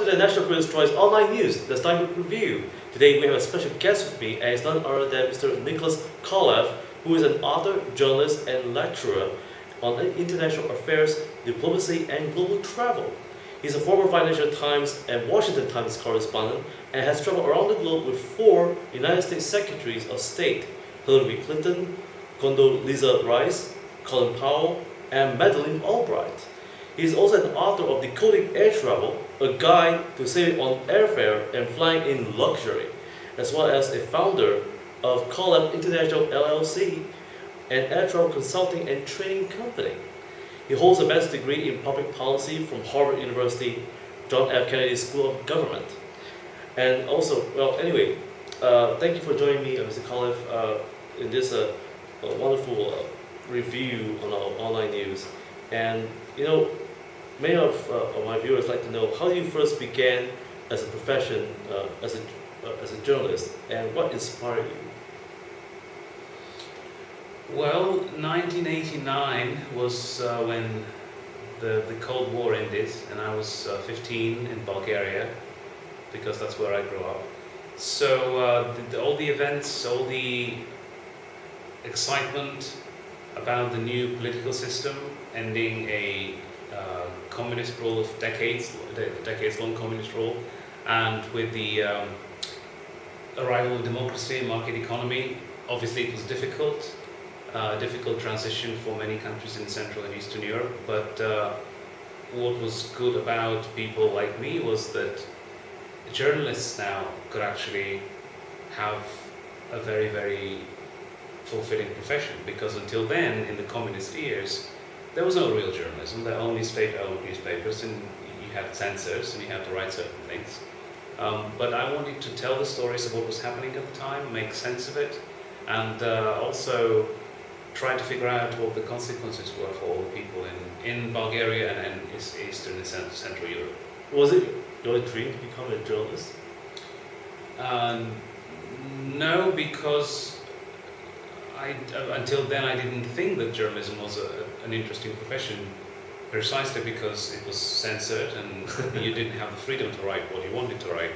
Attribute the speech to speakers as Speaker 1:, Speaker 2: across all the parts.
Speaker 1: to the National Critics' Choice Online News, the Stienberg Review. Today we have a special guest with me, and it's none other than Mr. Nicholas Kralev, who is an author, journalist, and lecturer on international affairs, diplomacy, and global travel. He's a former Financial Times and Washington Times correspondent and has traveled around the globe with 4 United States Secretaries of State: Hillary Clinton, Condoleezza Rice, Colin Powell, and Madeleine Albright. He is also an author of Decoding Air Travel, a guide to saving on airfare and flying in luxury, as well as a founder of Kralev International LLC, an air travel consulting and training company. He holds a bachelor's degree in public policy from Harvard University, John F. Kennedy School of Government. And also, thank you for joining me, Mr. Kralev, in this wonderful review on our online news. And many of my viewers like to know, how you first began as a profession, as a journalist, and what inspired you?
Speaker 2: Well, 1989 was when the Cold War ended, and I was 15 in Bulgaria, because that's where I grew up. So all the events, all the excitement about the new political system, ending a communist rule of decades-long communist rule, and with the arrival of democracy, market economy, obviously it was difficult transition for many countries in Central and Eastern Europe, but what was good about people like me was that journalists now could actually have a very, very fulfilling profession, because until then, in the communist years, there was no real journalism. There were only state-owned newspapers, and you had censors, and you had to write certain things. But I wanted to tell the stories of what was happening at the time, make sense of it, and also try to figure out what the consequences were for all the people in Bulgaria and Eastern and Central Europe.
Speaker 1: Was it your dream to become a journalist?
Speaker 2: No, because until then I didn't think that journalism was an interesting profession, precisely because it was censored and you didn't have the freedom to write what you wanted to write.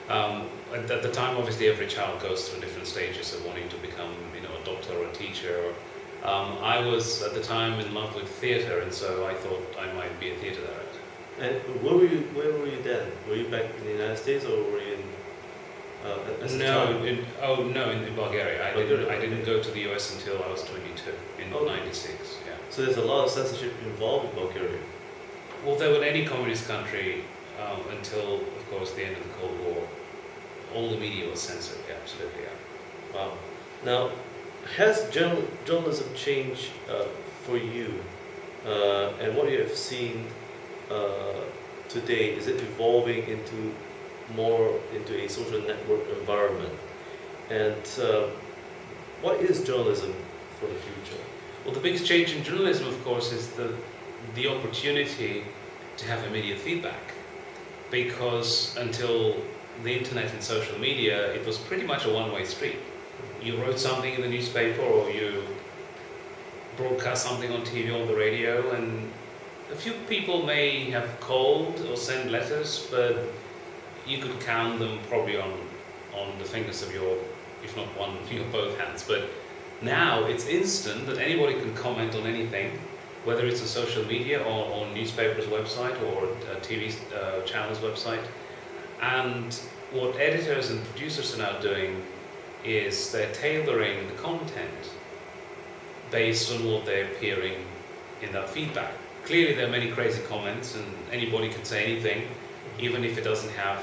Speaker 2: At the time, obviously, every child goes through different stages of wanting to become, a doctor or a teacher. I was at the time in love with theatre, and so I thought I might be a theatre director.
Speaker 1: And where were you then? Were you back in the United States, or were you in?
Speaker 2: In Bulgaria. I didn't go to the US until I was 22 in '96. Yeah.
Speaker 1: So there's a lot of censorship involved in Bulgaria.
Speaker 2: Well, there was any communist country until, of course, the end of the Cold War. All the media was censored. Yeah, absolutely. Yeah.
Speaker 1: Wow. Now, has journalism changed for you, and what you have seen today? Is it evolving more into a social network environment? And what is journalism for the future?
Speaker 2: Well, the biggest change in journalism, of course, is the opportunity to have immediate feedback, because until the internet and social media, it was pretty much a one-way street. You wrote something in the newspaper, or you broadcast something on TV or the radio, and a few people may have called or sent letters, but you could count them probably on the fingers of your, if not one, both hands. But now it's instant that anybody can comment on anything, whether it's a social media or on newspaper's website or a TV channel's website. And what editors and producers are now doing is they're tailoring the content based on what they're hearing in that feedback. Clearly there are many crazy comments, and anybody can say anything, even if it doesn't have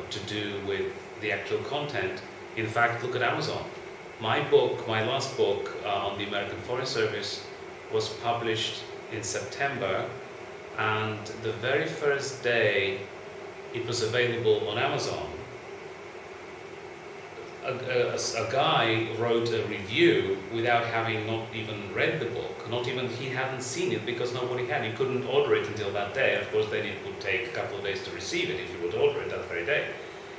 Speaker 2: to do with the actual content. In fact, look at Amazon. My last book on the American Foreign Service was published in September, and the very first day it was available on Amazon, a guy wrote a review without having not even read the book, he hadn't seen it, because nobody had. You couldn't order it until that day. Of course, then it would take a couple of days to receive it if you would order it that very day.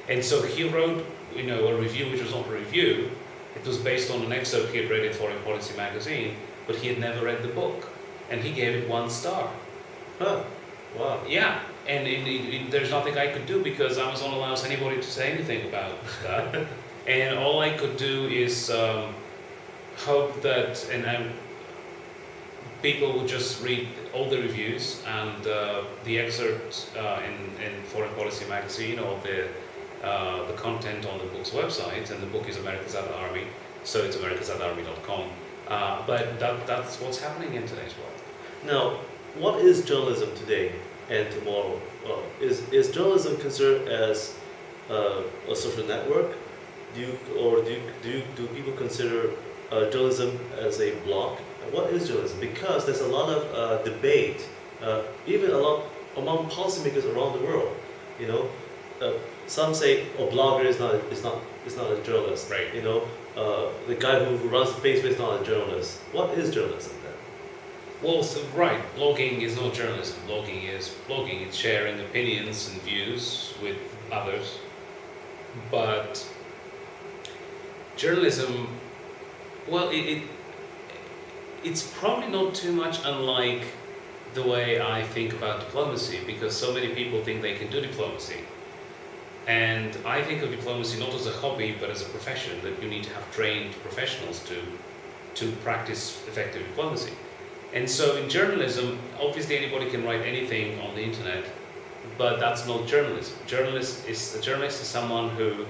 Speaker 2: And so he wrote, a review which was not a review. It was based on an excerpt he had read in Foreign Policy magazine, but he had never read the book, and he gave it 1 star.
Speaker 1: Huh. Wow.
Speaker 2: Yeah. and there's nothing I could do because Amazon allows anybody to say anything about that. And all I could do is hope that people would just read all the reviews and the excerpts in Foreign Policy magazine or the content on the book's website. And the book is America's at the Army, so it's americasatthearmy.com. But that's what's happening in today's world.
Speaker 1: Now, what is journalism today and tomorrow? Is journalism considered as a social network? Do people consider journalism as a blog? What is journalism? Because there's a lot of debate, even a lot among policymakers around the world. You know, some say a blogger is not a journalist.
Speaker 2: Right.
Speaker 1: You know, the guy who runs Facebook is not a journalist. What is journalism then?
Speaker 2: Well, so, right, blogging is not journalism. Blogging is blogging. It's sharing opinions and views with others. But journalism, well, it's probably not too much unlike the way I think about diplomacy, because so many people think they can do diplomacy. And I think of diplomacy not as a hobby, but as a profession, that you need to have trained professionals to practice effective diplomacy. And so in journalism, obviously anybody can write anything on the internet, but that's not journalism. A journalist is someone who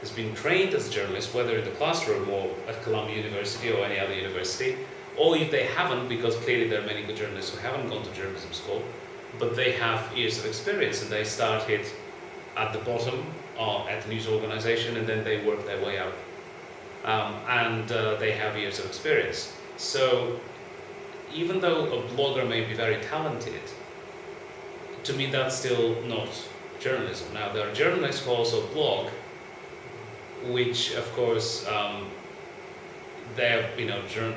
Speaker 2: has been trained as a journalist, whether in the classroom or at Columbia University or any other university, or if they haven't, because clearly there are many good journalists who haven't gone to journalism school, but they have years of experience and they started at the bottom at the news organization and then they work their way up. And they have years of experience. So even though a blogger may be very talented, to me that's still not journalism. Now there are journalists who also blog, which of course they're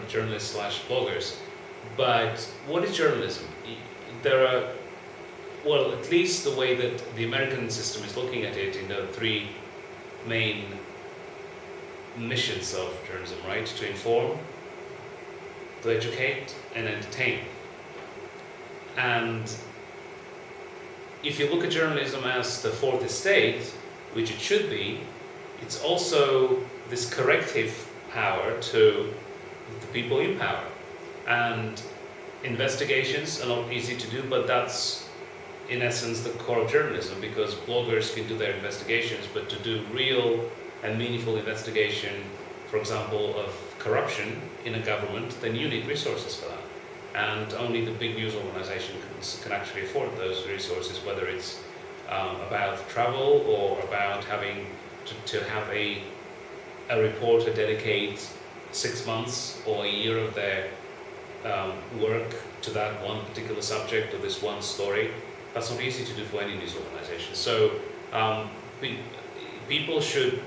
Speaker 2: journalists / bloggers. But what is journalism? There are, well, at least the way that the American system is looking at it in the three main missions of journalism, right? To inform, to educate, and entertain. And if you look at journalism as the fourth estate, which it should be, it's also this corrective power to the people in power. And investigations are not easy to do, but that's in essence the core of journalism, because bloggers can do their investigations, but to do real and meaningful investigation, for example, of corruption in a government, then you need resources for that. And only the big news organizations can actually afford those resources, whether it's about travel or about having to have a reporter dedicate 6 months or a year of their work to that one particular subject or this one story. That's not easy to do for any news organization. So people should,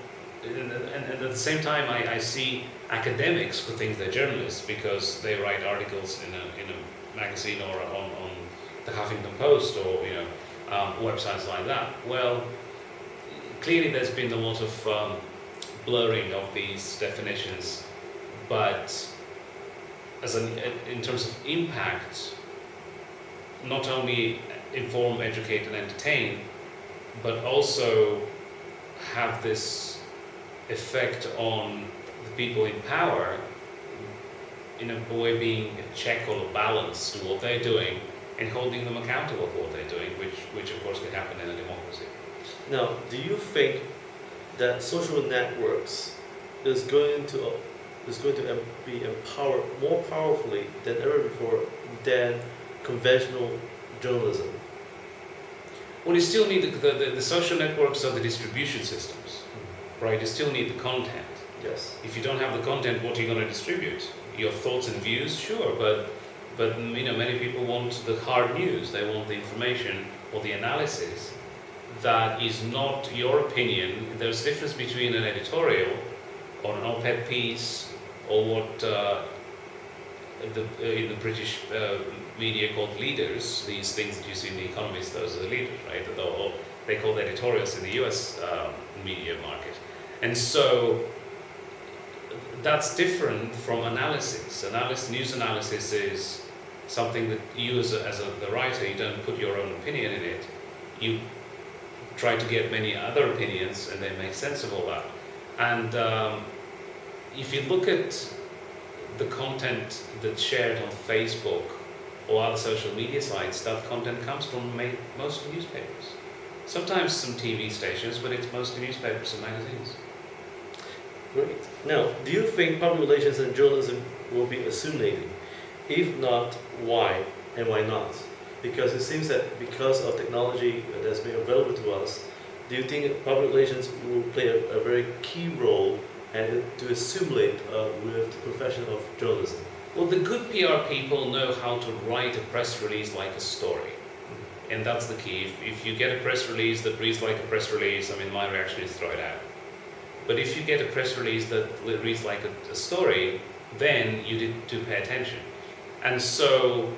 Speaker 2: and at the same time I see academics who think they're journalists because they write articles in a magazine or on the Huffington Post or websites like that. Well, clearly there's been a lot of blurring of these definitions, but in terms of impact, not only inform, educate, and entertain, but also have this effect on the people in power, in a way being a check or a balance to what they're doing and holding them accountable for what they're doing, which of course can happen in a democracy.
Speaker 1: Now, do you think that social networks is going to be empowered more powerfully than ever before than conventional journalism?
Speaker 2: Well, you still need the social networks are the distribution systems, right? You still need the content.
Speaker 1: Yes.
Speaker 2: If you don't have the content, what are you going to distribute? Your thoughts and views, sure, but many people want the hard news. They want the information or the analysis that is not your opinion. There's a difference between an editorial or an op-ed piece or what in the British media called leaders, these things that you see in The Economist, those are the leaders, right? They call editorials in the US media market. And so that's different from analysis. News analysis is something that you as the writer, you don't put your own opinion in it. you try to get many other opinions and then make sense of all that. And if you look at the content that's shared on Facebook or other social media sites, that content comes from mostly newspapers. Sometimes some TV stations, but it's mostly newspapers and magazines.
Speaker 1: Great. Now, do you think public relations and journalism will be assimilating? If not, why and why not? Because it seems that because of technology that's been available to us, do you think public relations will play a very key role and to assimilate with the profession of journalism?
Speaker 2: Well, the good PR people know how to write a press release like a story. And that's the key. If you get a press release that reads like a press release, I mean, my reaction is throw it out. But if you get a press release that reads like a story, then you need to pay attention. And so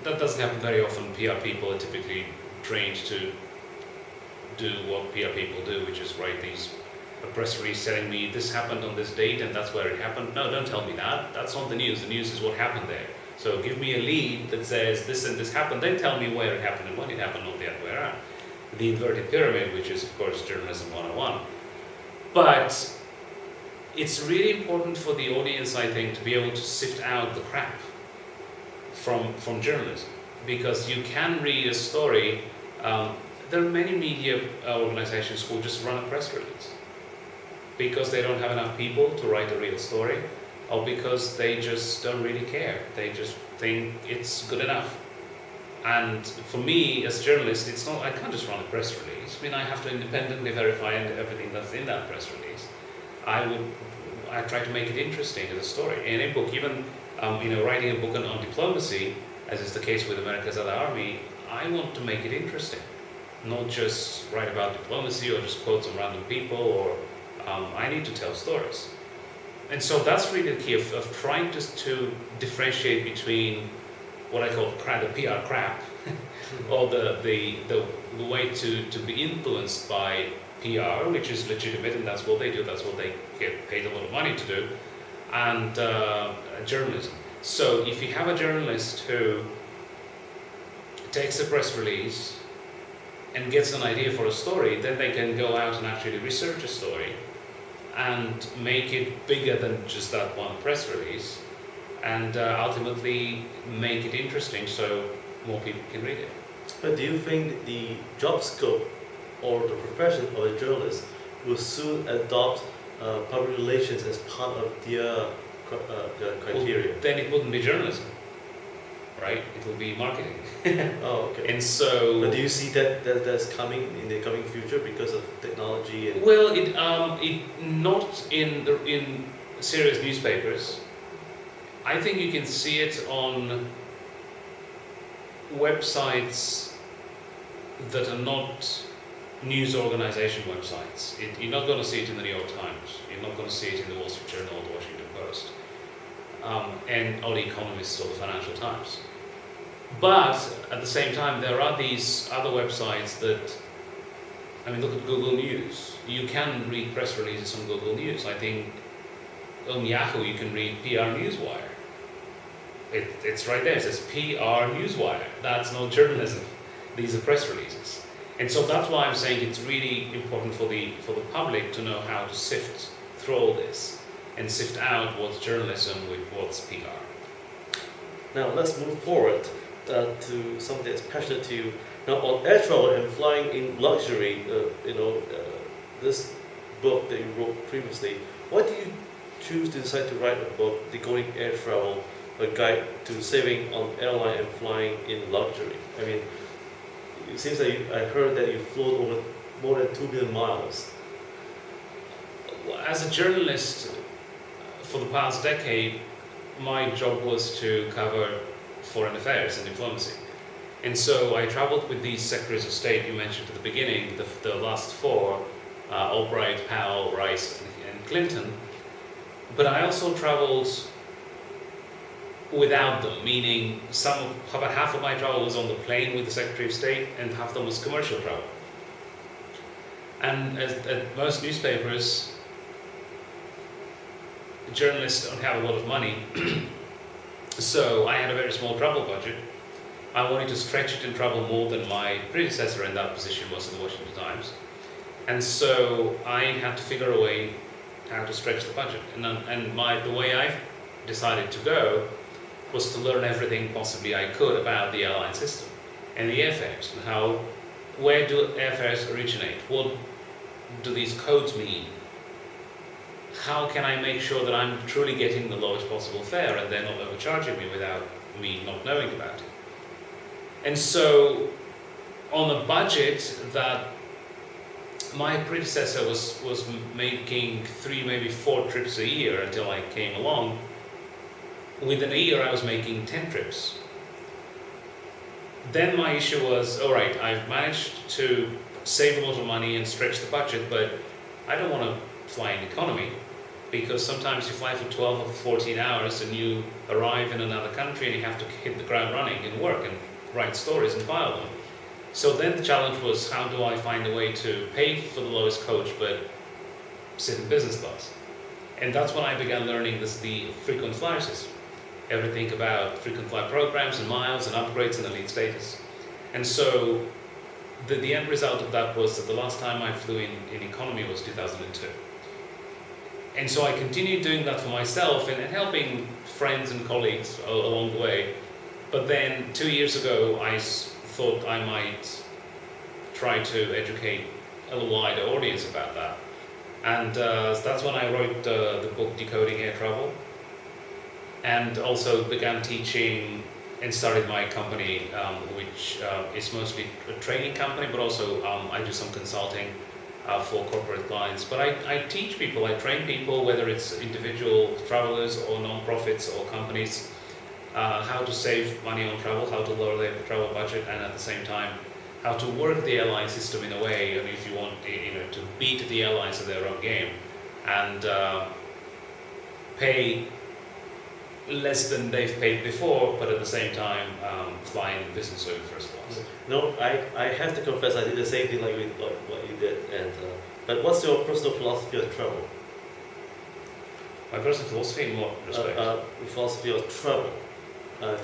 Speaker 2: that doesn't happen very often. PR people are typically trained to do what PR people do, which is write a press release telling me this happened on this date and that's where it happened. No, don't tell me that. That's not the news. The news is what happened there. So give me a lead that says this and this happened, then tell me where it happened and when it happened, not the other way around. The inverted pyramid, which is of course journalism 101. But it's really important for the audience, I think, to be able to sift out the crap from journalism. Because you can read a story, there are many media organizations who just run a press release because they don't have enough people to write a real story, or because they just don't really care. They just think it's good enough. And for me, as a journalist, it's not, I can't just run a press release. I mean, I have to independently verify everything that's in that press release. I try to make it interesting as a story. In a book, even writing a book on diplomacy, as is the case with America's Other Army, I want to make it interesting. Not just write about diplomacy or just quote some random people, or I need to tell stories. And so that's really the key of trying to differentiate between what I call the PR crap, or the way to be influenced by PR, which is legitimate and that's what they do, that's what they get paid a lot of money to do, and journalism. So if you have a journalist who takes a press release and gets an idea for a story, then they can go out and actually research a story and make it bigger than just that one press release, and ultimately make it interesting so more people can read it.
Speaker 1: But do you think the job scope or the profession of a journalist will soon adopt public relations as part of their criteria?
Speaker 2: Well, then it wouldn't be journalism, right? It will be marketing.
Speaker 1: Oh, okay.
Speaker 2: And so,
Speaker 1: but do you see that's coming in the coming future because of technology and?
Speaker 2: Well, it not in serious newspapers. I think you can see it on websites that are not news organization websites. You're not going to see it in the New York Times. You're not going to see it in the Wall Street Journal or the Washington Post, or the Economist or the Financial Times. But at the same time, there are these other websites that, I mean, look at Google News. You can read press releases on Google News. I think on Yahoo you can read PR Newswire. It's right there. It says PR Newswire. That's not journalism. These are press releases. And so that's why I'm saying it's really important for the public to know how to sift through all this and sift out what's journalism with what's PR.
Speaker 1: Now let's move forward to something that's passionate to you. Now on air travel and flying in luxury, this book that you wrote previously, why did you choose to decide to write a book, Decoding Air Travel, a guide to saving on airline and flying in luxury? I mean, it seems that I heard that you flew over more than 2 billion miles.
Speaker 2: As a journalist, for the past decade, my job was to cover foreign affairs and diplomacy. And so I traveled with these secretaries of state you mentioned at the beginning, the last four, Albright, Powell, Rice, and Clinton. But I also traveled without them, meaning about half of my travel was on the plane with the Secretary of State and half of them was commercial travel. And at most newspapers, journalists don't have a lot of money, so I had a very small travel budget, I wanted to stretch it and travel more than my predecessor in that position was in the Washington Times. And so I had to figure a way how to stretch the budget. The way I decided to go was to learn everything possibly I could about the airline system and the airfares and where do airfares originate? What do these codes mean? How can I make sure that I'm truly getting the lowest possible fare and they're not overcharging me without me not knowing about it? And so, on a budget that my predecessor was making 3, maybe 4 trips a year until I came along, within a year I was making 10 trips. Then my issue was, all right, I've managed to save a lot of money and stretch the budget, but I don't want to fly in economy, because sometimes you fly for 12 or 14 hours and you arrive in another country and you have to hit the ground running and work and write stories and file them. So then the challenge was, how do I find a way to pay for the lowest coach but sit in business class? And that's when I began learning the frequent flyer system. Everything about frequent flyer programs and miles and upgrades and elite status. And so the end result of that was that the last time I flew in economy was 2002. And so I continued doing that for myself and helping friends and colleagues along the way. But then 2 years ago, I thought I might try to educate a wider audience about that. And that's when I wrote the book Decoding Air Travel, and also began teaching and started my company, which is mostly a training company, but also I do some consulting for corporate clients. But I teach people, I train people, whether it's individual travelers or non-profits or companies, how to save money on travel, how to lower their travel budget, and at the same time, how to work the airline system in a way, and if you want, to beat the airlines at their own game, and pay less than they've paid before, but at the same time fly in business or in first class.
Speaker 1: No, I have to confess I did the same thing like what you did. And but what's your personal philosophy of travel?
Speaker 2: My personal philosophy in what respect?
Speaker 1: Philosophy of travel.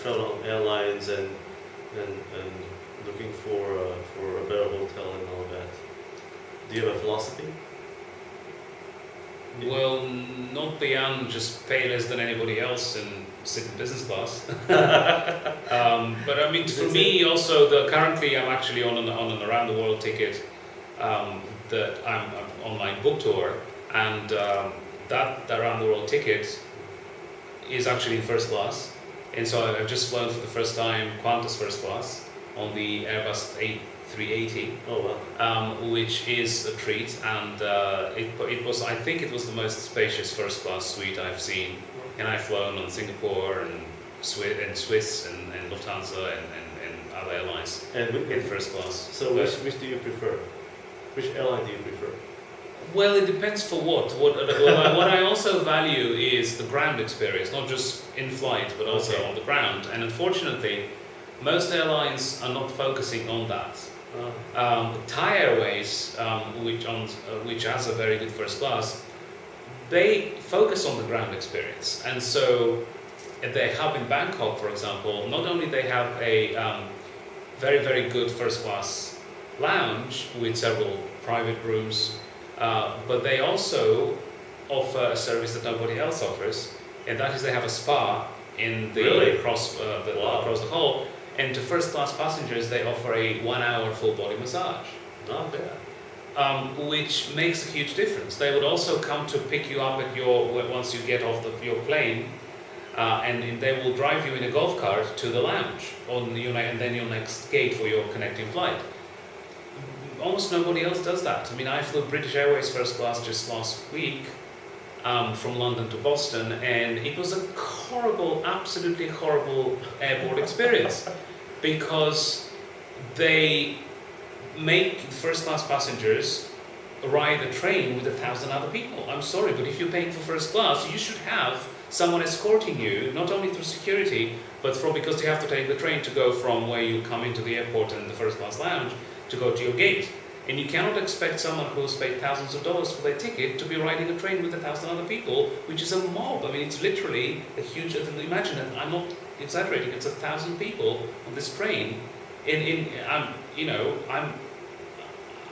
Speaker 1: Travel on airlines and looking for a better hotel and all that. Do you have a philosophy?
Speaker 2: Well, not beyond just pay less than anybody else and sit in business class. But I mean, for me also, currently I'm actually on an around the world ticket that I'm on my book tour, and that around the world ticket is actually in first class. And so I've just flown for the first time Qantas first class on the Airbus A380.
Speaker 1: Oh wow!
Speaker 2: Which is a treat, and it was, I think it was the most spacious first class suite I've seen. And I've flown on Singapore and Swiss and Lufthansa and other airlines in first class.
Speaker 1: So which do you prefer? Which airline do you prefer?
Speaker 2: Well, it depends for what. What I also value is the ground experience, not just in flight, but also on the ground. And unfortunately, most airlines are not focusing on that. Thai Airways, which has a very good first class, they focus on the ground experience. And so at their hub in Bangkok, for example, not only they have a very, very good first class lounge with several private rooms, but they also offer a service that nobody else offers, and that is they have a spa in the across the hall. And to first class passengers, they offer a 1-hour full body massage.
Speaker 1: Not bad.
Speaker 2: Which makes a huge difference. They would also come to pick you up at once you get off your plane, and they will drive you in a golf cart to the lounge, and then your next gate for your connecting flight. Almost nobody else does that. I mean, I flew British Airways first class just last week from London to Boston, and it was a horrible, absolutely horrible airport experience, because they make first class passengers ride a train with 1,000 other people. I'm sorry, but if you're paying for first class, you should have someone escorting you, not only through security, but because you have to take the train to go from where you come into the airport and the first class lounge to go to your gate. And you cannot expect someone who has paid thousands of dollars for their ticket to be riding a train with 1,000 other people, which is a mob. I mean, it's literally a huge. Imagine it. I'm not exaggerating. It's 1,000 people on this train. I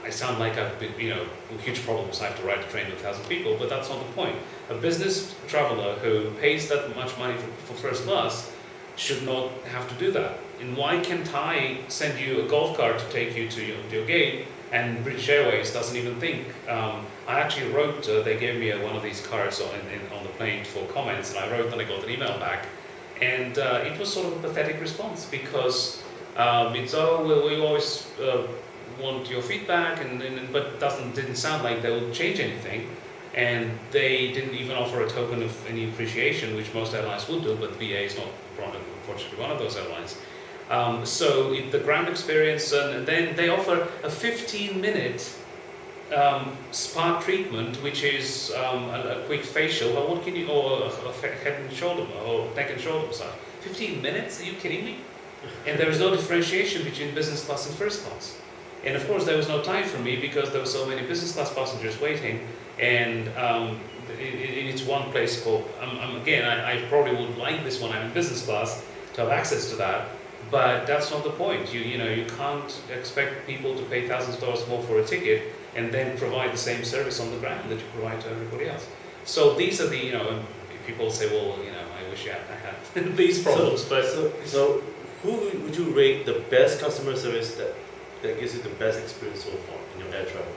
Speaker 2: sound like I've been, huge problems. I have to ride a train with 1,000 people, but that's not the point. A business traveler who pays that much money for first class should not have to do that. And why can't I send you a golf cart to take you to your gate, and British Airways doesn't even think? I actually wrote, they gave me one of these cards on the plane for comments, and I wrote and I got an email back. And it was sort of a pathetic response, because it's, we always want your feedback, but didn't sound like they would change anything. And they didn't even offer a token of any appreciation, which most airlines would do, but BA is not, unfortunately, one of those airlines. So the ground experience, and then they offer a 15-minute spa treatment, which is a quick facial, or a head and shoulder, or neck and shoulder massage. 15 minutes? Are you kidding me? And there is no differentiation between business class and first class. And of course, there was no time for me, because there were so many business class passengers waiting, and it's one place for. I probably would like this when I'm in business class to have access to that. But that's not the point. You can't expect people to pay thousands of dollars more for a ticket and then provide the same service on the ground that you provide to everybody else. So these are the, people say, well, I wish I had these problems.
Speaker 1: So who would you rate the best customer service that gives you the best experience so far in your air travel?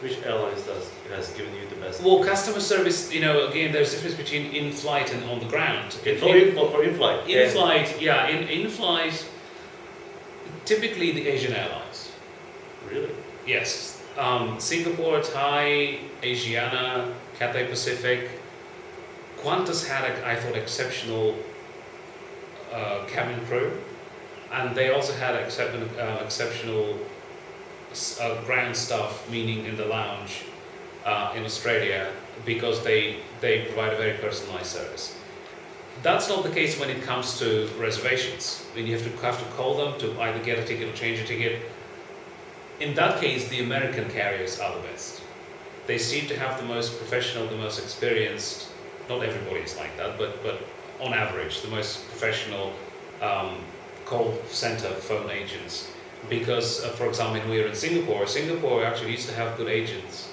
Speaker 1: Which airlines has given you the best?
Speaker 2: Well, customer service, again, there's a difference between in-flight and on the ground.
Speaker 1: Okay, for in-flight.
Speaker 2: In-flight, yeah. In-flight, typically the Asian airlines.
Speaker 1: Really?
Speaker 2: Yes. Singapore, Thai, Asiana, Cathay Pacific. Qantas had, I thought, exceptional cabin crew. And they also had exceptional ground staff, meaning in the lounge in Australia, because they provide a very personalized service. That's not the case when it comes to reservations. When you have to call them to either get a ticket or change a ticket. In that case, the American carriers are the best. They seem to have the most professional, the most experienced. Not everybody is like that, but on average, the most professional call center phone agents. Because, for example, when we were in Singapore actually used to have good agents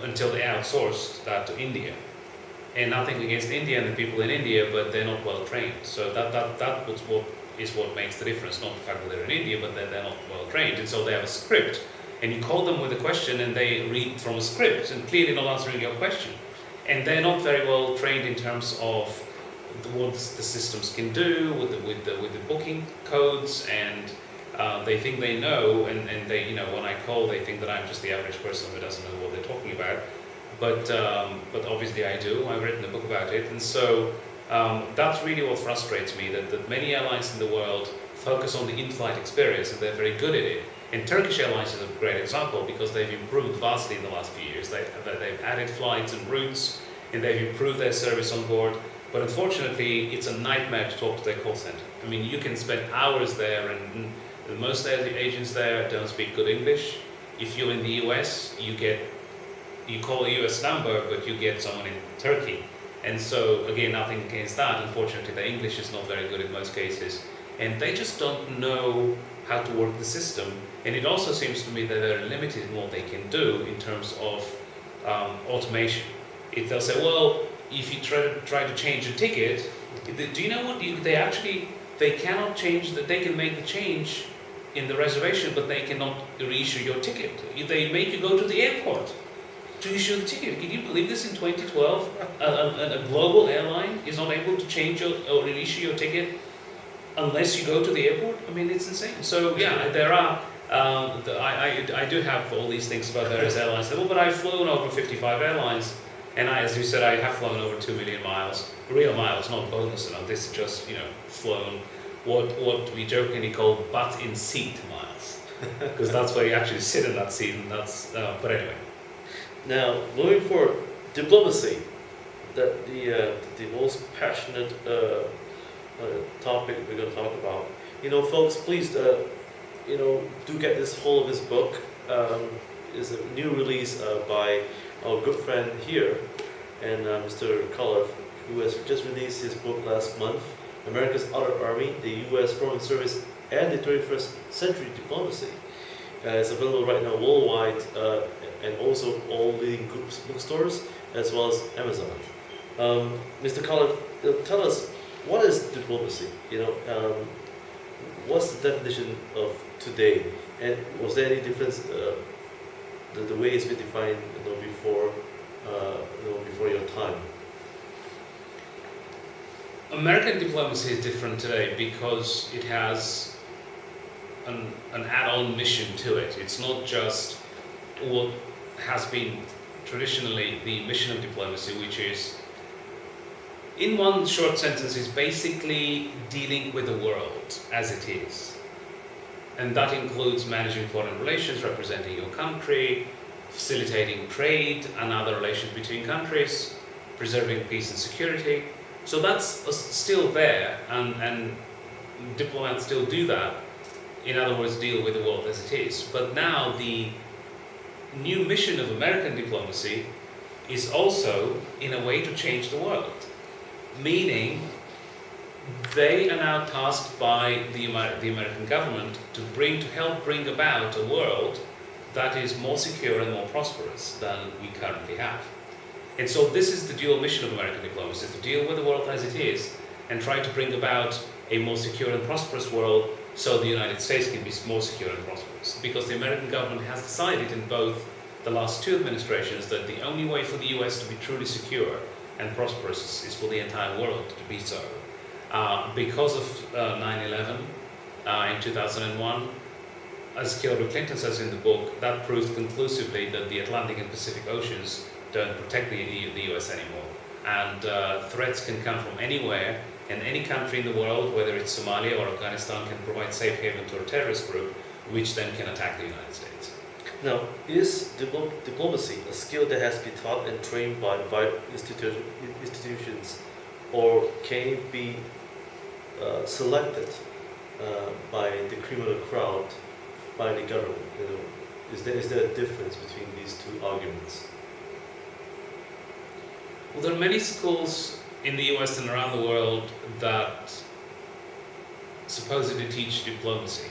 Speaker 2: until they outsourced that to India. And nothing against India and the people in India, but they're not well trained. So that is what makes the difference, not the fact that they're in India, but they're not well trained. And so they have a script, and you call them with a question, and they read from a script, and clearly not answering your question. And they're not very well trained in terms of what the systems can do with the booking codes, and they think they know, and they, when I call, they think that I'm just the average person who doesn't know what they're talking about. But obviously I do. I've written a book about it, and so that's really what frustrates me. That many airlines in the world focus on the in-flight experience, and they're very good at it. And Turkish Airlines is a great example, because they've improved vastly in the last few years. They've added flights and routes, and they've improved their service on board. But unfortunately, it's a nightmare to talk to their call center. I mean, you can spend hours there, and most agents there don't speak good English. If you're in the US, you call a US number, but you get someone in Turkey. And so, again, nothing against that. Unfortunately, the English is not very good in most cases. And they just don't know how to work the system. And it also seems to me that they're limited in what they can do in terms of automation. If they'll say, well, if you try to change a ticket, do you know what? They cannot change, they can make the change in the reservation, but they cannot reissue your ticket. They make you go to the airport to issue the ticket. Can you believe this in 2012? A global airline is not able to change or reissue your ticket unless you go to the airport? I mean, it's insane. So yeah, there are, I do have all these things about various airlines, but I've flown over 55 airlines, and as you said, I have flown over 2 million miles, real miles, not bonus, this is just, flown what we jokingly call butt in seat miles, because that's where you actually sit in that seat, and that's, but anyway.
Speaker 1: Now, moving forward, diplomacy, the most passionate topic we're going to talk about. Folks, please, do get this hold of this book. It's a new release by our good friend here, and Mr. Kralev, who has just released his book last month. America's outer army, the U.S. Foreign Service, and the 21st century diplomacy. It's available right now worldwide and also all leading bookstores as well as Amazon. Mr. Kralev, tell us, what is diplomacy? What's the definition of today? And was there any difference the way it's been defined before your time?
Speaker 2: American diplomacy is different today because it has an add-on mission to it. It's not just what has been traditionally the mission of diplomacy, which is, in one short sentence, is basically dealing with the world as it is. And that includes managing foreign relations, representing your country, facilitating trade and other relations between countries, preserving peace and security. So that's still there, and diplomats still do that. In other words, deal with the world as it is. But now the new mission of American diplomacy is also, in a way, to change the world. Meaning, they are now tasked by the American government to help bring about a world that is more secure and more prosperous than we currently have. And so this is the dual mission of American diplomacy, to deal with the world as it is and try to bring about a more secure and prosperous world so the United States can be more secure and prosperous. Because the American government has decided in both the last two administrations that the only way for the US to be truly secure and prosperous is for the entire world to be so. Because of 9/11 in 2001, as Hillary Clinton says in the book, that proved conclusively that the Atlantic and Pacific Oceans don't protect the US anymore. And threats can come from anywhere, and any country in the world, whether it's Somalia or Afghanistan, can provide safe haven to a terrorist group, which then can attack the United States.
Speaker 1: Now, is diplomacy a skill that has been taught and trained by institutions, or can it be selected by the criminal crowd, by the government? Is there a difference between these two arguments?
Speaker 2: Well, there are many schools in the US and around the world that supposedly teach diplomacy.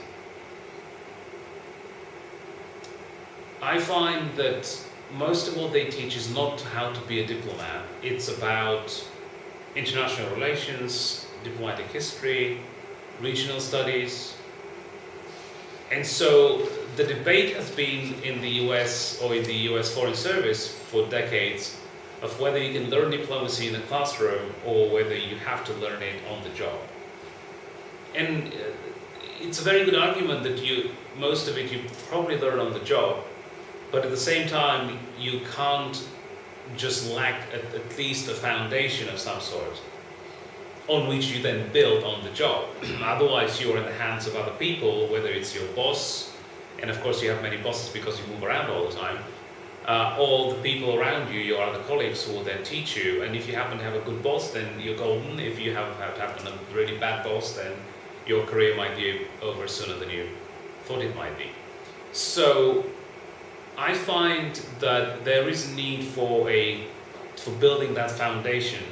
Speaker 2: I find that most of what they teach is not how to be a diplomat. It's about international relations, diplomatic history, regional studies. And so the debate has been in the US or in the US Foreign Service for decades of whether you can learn diplomacy in the classroom or whether you have to learn it on the job. And it's a very good argument that most of it you probably learn on the job, but at the same time you can't just lack at least a foundation of some sort on which you then build on the job. Otherwise you're in the hands of other people, whether it's your boss, and of course you have many bosses because you move around all the time, all the people around you, your other colleagues who will then teach you. And if you happen to have a good boss, then you're golden. If you have a really bad boss, then your career might be over sooner than you thought it might be. So I find that there is a need for building that foundation